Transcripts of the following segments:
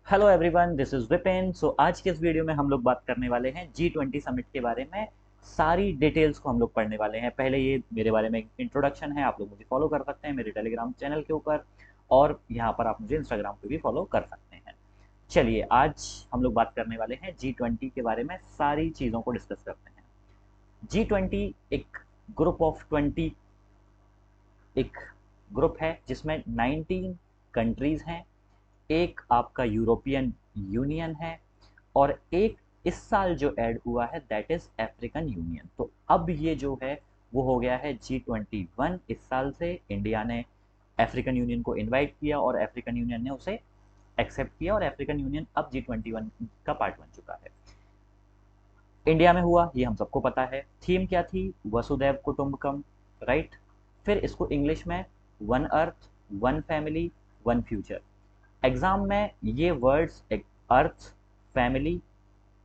Hello everyone, this is Vipin. So आज के इस वीडियो में हम लोग बात करने वाले हैं G20 समिट के बारे में। सारी डिटेल्स को हम लोग पढ़ने वाले हैं। पहले ये मेरे बारे में इंट्रोडक्शन है, आप लोग मुझे फॉलो कर सकते हैं मेरे टेलीग्राम चैनल के ऊपर, और यहाँ पर आप मुझे इंस्टाग्राम पे भी फॉलो कर सकते हैं। चलिए, आज हम लोग बात करने वाले हैं G20 के बारे में, सारी चीज़ों को डिस्कस करते हैं। G20 एक ग्रुप ऑफ 20, एक ग्रुप है जिसमें 19 कंट्रीज हैं, एक आपका यूरोपियन यूनियन है, और एक इस साल जो ऐड हुआ है दैट इज अफ्रीकन यूनियन। तो अब ये जो है वो हो गया है G21। इस साल से इंडिया ने अफ्रीकन यूनियन को इनवाइट किया और अफ्रीकन यूनियन ने उसे एक्सेप्ट किया, और अफ्रीकन यूनियन अब G21 का पार्ट बन चुका है। इंडिया में हुआ ये हम सबको पता है। थीम क्या थी? वसुदैव कुटुंबकम, राइट। फिर इसको इंग्लिश में one earth, one family, one future. Exam में ये वर्ड्स, अर्थ, फैमिली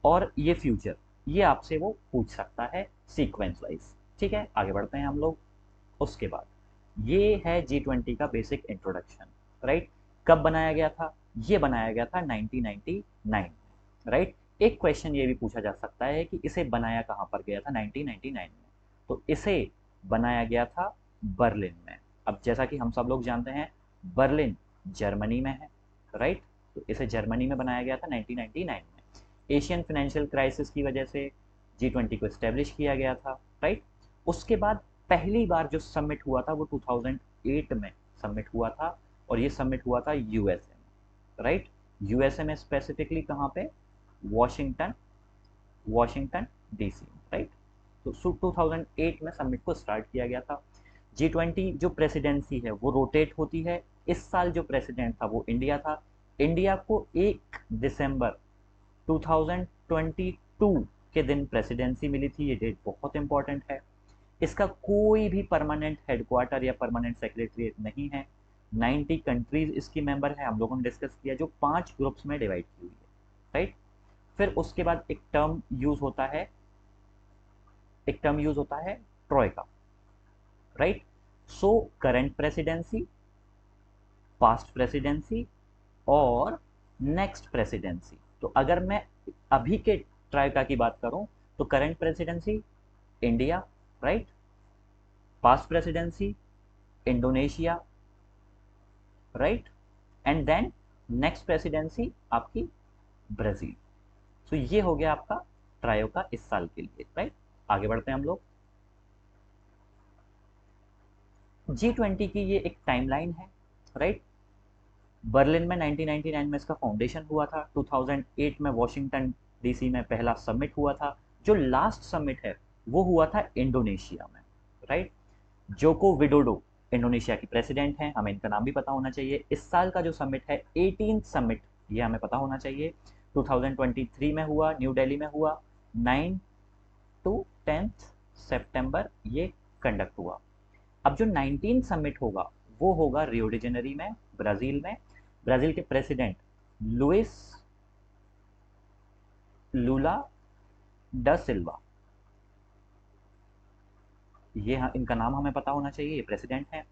और ये फ्यूचर, ये आपसे वो पूछ सकता है सीक्वेंस वाइज। ठीक है, आगे बढ़ते हैं हम लोग। उसके बाद ये है G20 का बेसिक इंट्रोडक्शन, राइट। कब बनाया गया था? ये बनाया गया था 1999 में, राइट। एक क्वेश्चन ये भी पूछा जा सकता है कि इसे बनाया कहाँ पर गया था 1999 में। तो इसे बनाया गया था बर्लिन में। अब जैसा कि हम सब लोग जानते हैं, बर्लिन जर्मनी में है, राइट। तो इसे जर्मनी में बनाया गया था 1999 में। एशियन फाइनेंशियल क्राइसिस की वजह से G20 को इस्टेब्लिश किया गया था, राइट। उसके बाद पहली बार जो समिट हुआ था वो 2008 में समिट हुआ था, और ये समिट हुआ था यूएसए में, राइट। यूएसए में स्पेसिफिकली कहाँ पे? Washington, Washington DC, right. तो 2008 में समिट को स्टार्ट किया गया था। G20 जो प्रेसिडेंसी है वो रोटेट होती है। इस साल जो प्रेसिडेंट था वो इंडिया था। इंडिया को 1 दिसंबर 2022 के दिन प्रेसिडेंसी मिली थी। ये डेट बहुत इंपॉर्टेंट है। इसका कोई भी परमानेंट हेडक्वार्टर या परमानेंट सेक्रेटरीट नहीं है। 90 कंट्रीज इसकी मेंबर है, हम लोगों ने डिस्कस किया, जो 5 ग्रुप्स में डिवाइड की हुई है, राइट। फिर उसके बाद एक टर्म यूज होता है, एक टर्म यूज होता है troika, right. So current presidency, past presidency और नेक्स्ट प्रेसिडेंसी। तो अगर मैं अभी के ट्राइका की बात करूं तो current presidency India, right. Past presidency Indonesia, right. And then next presidency आपकी ब्राजील। तो ये हो गया आपका ट्रायो का इस साल के लिए, राइट। आगे बढ़ते हैं हम लोग। G20 की ये एक टाइमलाइन है, राइट। बर्लिन में 1999 में इसका फाउंडेशन हुआ था। 2008 में वॉशिंगटन डीसी में पहला समिट हुआ था। जो लास्ट समिट है वो हुआ था इंडोनेशिया में, राइट। जोको विडोडो इंडोनेशिया की प्रेसिडेंट हैं, हमें इनका नाम भी पता होना चाहिए। इस साल का जो समिट है 18th समिट, ये हमें पता होना चाहिए। 2023 में हुआ, न्यू दिल्ली में हुआ। 9 टू 10th सितंबर ये कंडक्ट हुआ। अब जो 19 समिट होगा वो होगा रियो डी जेनेरी में, ब्राजील में। ब्राजील के प्रेसिडेंट लुइस लूला ड सिल्वा, ये इनका नाम हमें पता होना चाहिए, ये प्रेसिडेंट हैं।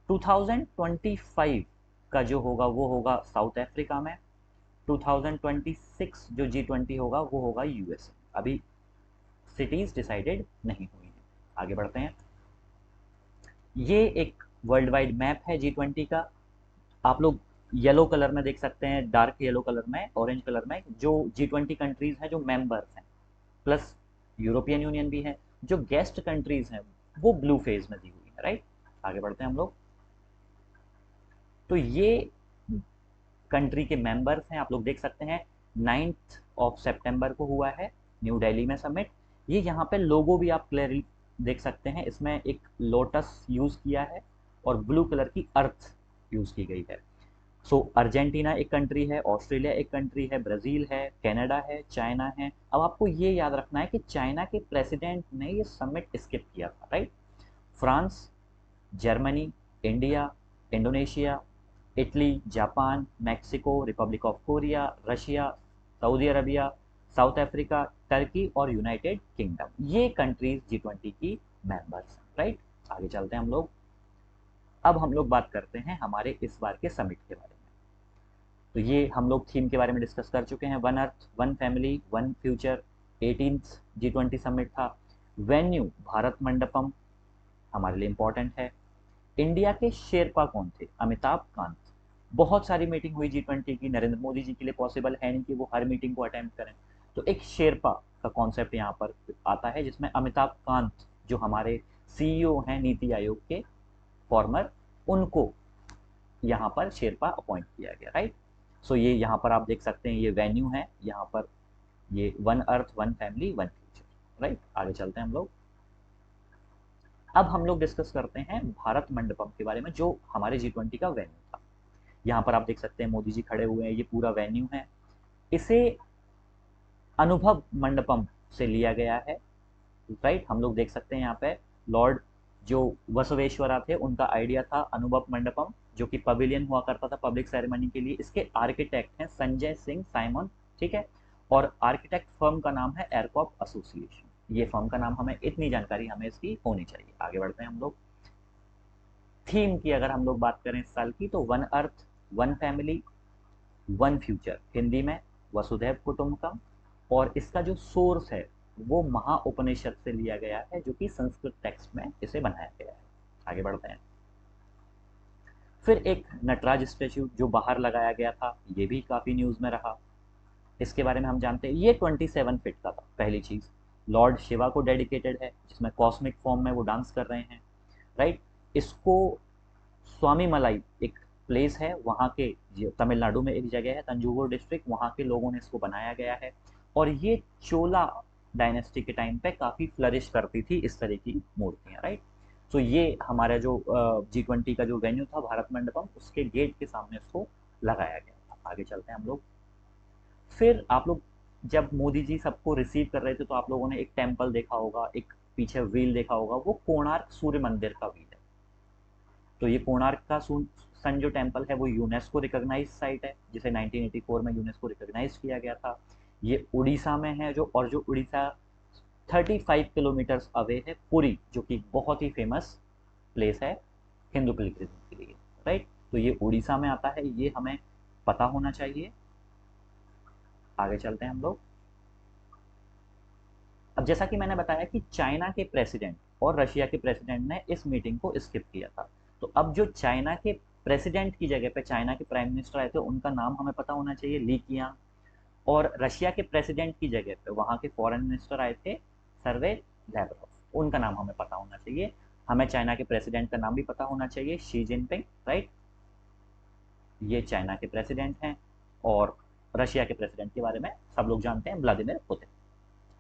2025 का जो होगा वो होगा साउथ अफ्रीका में। 2026 जो G20 होगा वो होगा यूएसए। अभी सिटीज डिसाइडेड नहीं हुई हैं। आगे बढ़ते हैं। ये एक वर्ल्ड वाइड मैप है G20 का। आप लोग येलो कलर में देख सकते हैं, डार्क येलो कलर में, ऑरेंज कलर में, जो G20 कंट्रीज हैं जो मेंबर्स हैं, प्लस यूरोपियन यूनियन भी है। जो गेस्ट कंट्रीज हैं वो ब्लू फेज में दी हुई है, राइट। आगे बढ़ते हैं हम लोग। तो ये कंट्री के मेंबर्स हैं, आप लोग देख सकते हैं। 9 सितंबर को हुआ है न्यू दिल्ली में समिट। ये यहाँ पे लोगो भी आप क्लियरली देख सकते हैं, इसमें एक लोटस यूज किया है और ब्लू कलर की अर्थ यूज की गई है। सो अर्जेंटीना एक कंट्री है, ऑस्ट्रेलिया एक कंट्री है, ब्राज़ील है, कनाडा है, चाइना है। अब आपको ये याद रखना है कि चाइना के प्रेसिडेंट ने ये समिट स्किप किया था, right. France, Germany, India, Indonesia, Italy, Japan, Mexico, Republic of Korea, Russia, Saudi Arabia, south Africa, Turkey और यूनाइटेड किंगडम, ये कंट्रीज G20 की मेंबर्स हैं, राइट। आगे चलते हैं हम लोग। अब हम लोग बात करते हैं हमारे इस बार के समिट के बारे में। तो ये हम लोग थीम के बारे में डिस्कस कर चुके हैं, one earth one family one future. 18th G20 summit था। वेन्यू भारत मंडपम हमारे लिए इंपॉर्टेंट है। इंडिया के शेरपा कौन थे? अमिताभ कांत। बहुत सारी मीटिंग हुई G20 की, नरेंद्र मोदी जी के लिए पॉसिबल है नहीं कि वो हर मीटिंग को अटेंड करें, तो एक शेरपा का कॉन्सेप्ट यहाँ पर आता है, जिसमें अमिताभ कांत जो हमारे सीईओ हैं नीति आयोग के फॉर्मर, उनको यहाँ पर शेरपा अपॉइंट किया गया, राइट। सो ये यहाँ पर आप देख सकते हैं, ये वेन्यू है यहाँ पर, ये one earth one family one future, right. आगे चलते हैं हम लोग। अब हम लोग डिस्कस करते हैं भारत मंडपम के बारे में, जो हमारे G20 का वेन्यू था। यहाँ पर आप देख सकते हैं मोदी जी खड़े हुए हैं, ये पूरा वेन्यू है। इसे अनुभव मंडपम से लिया गया है, राइट। हम लोग देख सकते हैं यहाँ पे लॉर्ड जो बसवेश्वरा थे, उनका आइडिया था अनुभव मंडपम, जो कि पवेलियन हुआ करता था पब्लिक सेरेमनी के लिए। इसके आर्किटेक्ट हैं संजय सिंह साइमन, ठीक है। और आर्किटेक्ट फर्म का नाम है एयरकॉप एसोसिएशन। ये फर्म का नाम, हमें इतनी जानकारी हमें इसकी होनी चाहिए। आगे बढ़ते हैं हम लोग। थीम की अगर हम लोग बात करें इस साल की, तो one earth one family one future, Hindi में वसुधैव कुटुंबकम। और इसका जो सोर्स है वो महाउपनिषद से लिया गया है, जो कि संस्कृत टेक्स्ट में इसे बनाया गया है। आगे बढ़ते हैं। फिर एक नटराज स्टैचू जो बाहर लगाया गया था, ये भी काफ़ी न्यूज़ में रहा। इसके बारे में हम जानते हैं, ये 27 फीट का था। पहली चीज़, लॉर्ड शिवा को डेडिकेटेड है, जिसमें कॉस्मिक फॉर्म में वो डांस कर रहे हैं, राइट। इसको स्वामी मलाई एक प्लेस है वहाँ के, तमिलनाडु में एक जगह है तंजूर डिस्ट्रिक्ट, वहाँ के लोगों ने इसको बनाया गया है। और ये चोला डायनेस्टी के टाइम पे काफ़ी फ्लरिश करती थी इस तरह की मूर्तियाँ, राइट। तो ये हमारा जो G20 का जो वेन्यू था भारत मंडपम, उसके गेट के सामने इसको लगाया गया था। आगे चलते हैं हम लोग। फिर आप लोग जब मोदी जी सबको रिसीव कर रहे थे, तो आप लोगों ने एक टेम्पल देखा होगा, एक पीछे व्हील देखा होगा, वो कोणार्क सूर्य मंदिर का व्हील है। तो ये कोणार्क का सन जो टेम्पल है वो यूनेस्को रिकॉग्नाइज साइट है, जिसे 1984 में यूनेस्को रिकॉग्नाइज किया गया था। ये उड़ीसा में है, जो उड़ीसा 35 किलोमीटर्स अवे है पुरी, जो कि बहुत ही फेमस प्लेस है हिंदू पिलग्रिम्स के लिए, राइट। तो ये उड़ीसा में आता है, ये हमें पता होना चाहिए। आगे चलते हैं हम लोग। अब जैसा कि मैंने बताया कि चाइना के प्रेसिडेंट और रशिया के प्रेसिडेंट ने इस मीटिंग को स्किप किया था, तो अब जो चाइना के प्रेसिडेंट की जगह पे चाइना के प्राइम मिनिस्टर आए थे, उनका नाम हमें पता होना चाहिए, ली कियांग। और रशिया के प्रेसिडेंट की जगह पे वहाँ के फॉरेन मिनिस्टर आए थे, सर्वे लैवरोव, उनका नाम हमें पता होना चाहिए। हमें चाइना के प्रेसिडेंट का नाम भी पता होना चाहिए, शी जिनपिंग, राइट। ये चाइना के प्रेसिडेंट हैं। और रशिया के प्रेसिडेंट के बारे में सब लोग जानते हैं, व्लादिमीर पुतिन।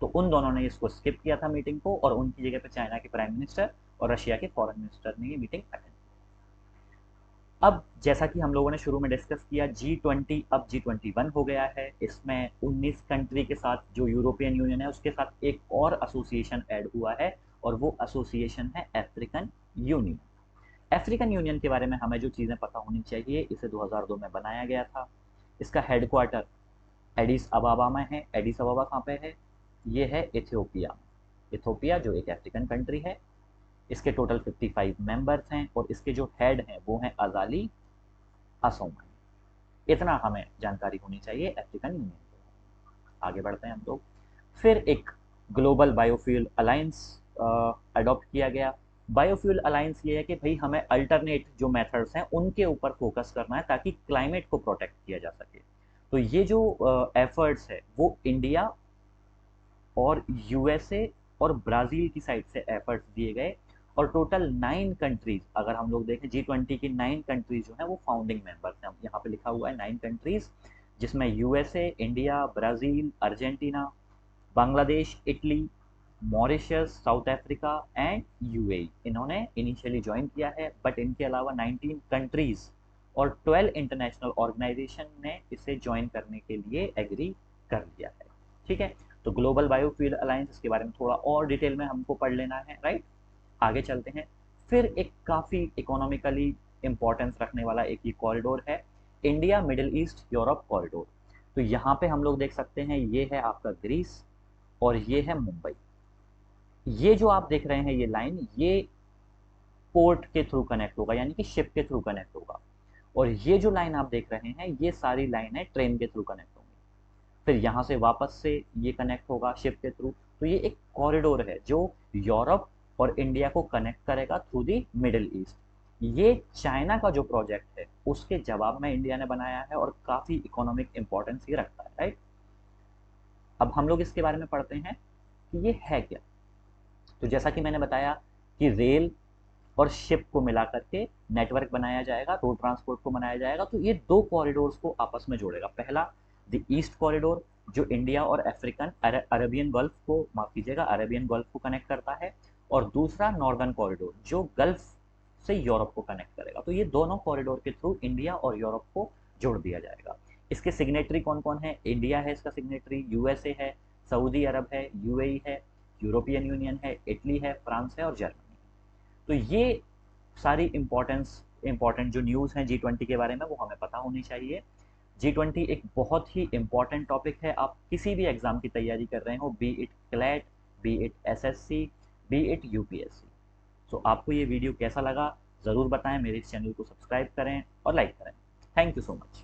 तो उन दोनों ने इसको स्किप किया था मीटिंग को, और उनकी जगह पे चाइना के प्राइम मिनिस्टर और रशिया के फॉरेन मिनिस्टर ने ये मीटिंग अटेंड। अब जैसा कि हम लोगों ने शुरू में डिस्कस किया, G20 अब G21 हो गया है। इसमें 19 कंट्री के साथ जो यूरोपियन यूनियन है उसके साथ एक और एसोसिएशन ऐड हुआ है, और वो एसोसिएशन है अफ्रीकन यूनियन। अफ्रीकन यूनियन के बारे में हमें जो चीज़ें पता होनी चाहिए, इसे 2002 में बनाया गया था। इसका हेडक्वार्टर एडिस अबाबा में है। एडिस अबाबा कहाँ पे है? ये है इथियोपिया। इथियोपिया जो एक अफ्रीकन कंट्री है। इसके टोटल 55 मेंबर्स हैं, और इसके जो हेड हैं वो हैं अजाली असोमनी। इतना हमें जानकारी होनी चाहिए अफ्रीकन यूनियन के। आगे बढ़ते हैं हम लोग। फिर एक ग्लोबल बायोफ्यूल अलायंस अडॉप्ट किया गया। बायोफ्यूल अलायंस ये है कि भाई हमें अल्टरनेट जो मेथड्स हैं उनके ऊपर फोकस करना है, ताकि क्लाइमेट को प्रोटेक्ट किया जा सके। तो ये जो एफर्ट्स है वो इंडिया और यूएसए और ब्राज़ील की साइड से एफर्ट्स दिए गए। और टोटल 9 कंट्रीज, अगर हम लोग देखें G20 की 9 कंट्रीज जो हैं वो फाउंडिंग मेंबर्स हैं। यहाँ पे लिखा हुआ है 9 कंट्रीज, जिसमें USA, India, Brazil, Argentina, Bangladesh, Italy, Mauritius, south Africa and UAE, इन्होंने इनिशियली ज्वाइन किया है। बट इनके अलावा 19 कंट्रीज और 12 इंटरनेशनल ऑर्गेनाइजेशन ने इसे ज्वाइन करने के लिए एग्री कर लिया है, ठीक है। तो ग्लोबल बायोफ्यूल अलायंस, इसके बारे में थोड़ा और डिटेल में हमको पढ़ लेना है, राइट। आगे चलते हैं। फिर एक काफ़ी इकोनॉमिकली इंपॉर्टेंस रखने वाला एक ये कॉरिडोर है, India middle east Europe corridor. तो यहाँ पे हम लोग देख सकते हैं, ये है आपका ग्रीस और ये है मुंबई। ये जो आप देख रहे हैं ये लाइन, ये पोर्ट के थ्रू कनेक्ट होगा, यानी कि शिप के थ्रू कनेक्ट होगा। और ये जो लाइन आप देख रहे हैं ये सारी लाइन है ट्रेन के थ्रू कनेक्ट होंगी, फिर यहाँ से वापस से ये कनेक्ट होगा शिप के थ्रू। तो ये एक कॉरिडोर है जो यूरोप और इंडिया को कनेक्ट करेगा थ्रू दी मिडिल ईस्ट। ये चाइना का जो प्रोजेक्ट है उसके जवाब में इंडिया ने बनाया है और काफ़ी इकोनॉमिक इंपॉर्टेंस ये रखता है, राइट। अब हम लोग इसके बारे में पढ़ते हैं कि ये है क्या। तो जैसा कि मैंने बताया कि रेल और शिप को मिला करके नेटवर्क बनाया जाएगा, रोड ट्रांसपोर्ट को बनाया जाएगा। तो ये दो कॉरिडोर्स को आपस में जोड़ेगा। पहला द ईस्ट कॉरिडोर जो इंडिया और अफ्रीकन अरेबियन गल्फ को, माफ कीजिएगा, अरेबियन गल्फ को कनेक्ट करता है, और दूसरा नॉर्दर्न कॉरिडोर जो गल्फ से यूरोप को कनेक्ट करेगा। तो ये दोनों कॉरिडोर के थ्रू इंडिया और यूरोप को जोड़ दिया जाएगा। इसके सिग्नेटरी कौन कौन है? इंडिया है इसका सिग्नेटरी, यूएसए है, सऊदी अरब है, यूएई है, यूरोपियन यूनियन है, इटली है, फ्रांस है और जर्मनी। तो ये सारी इंपॉर्टेंट जो न्यूज़ हैं G20 के बारे में वो हमें पता होनी चाहिए। G20 एक बहुत ही इंपॉर्टेंट टॉपिक है। आप किसी भी एग्जाम की तैयारी कर रहे हो, B it CLAT, B it SSC, B it UPSC. तो आपको ये वीडियो कैसा लगा ज़रूर बताएं, मेरे इस चैनल को सब्सक्राइब करें और लाइक करें। Thank you so much.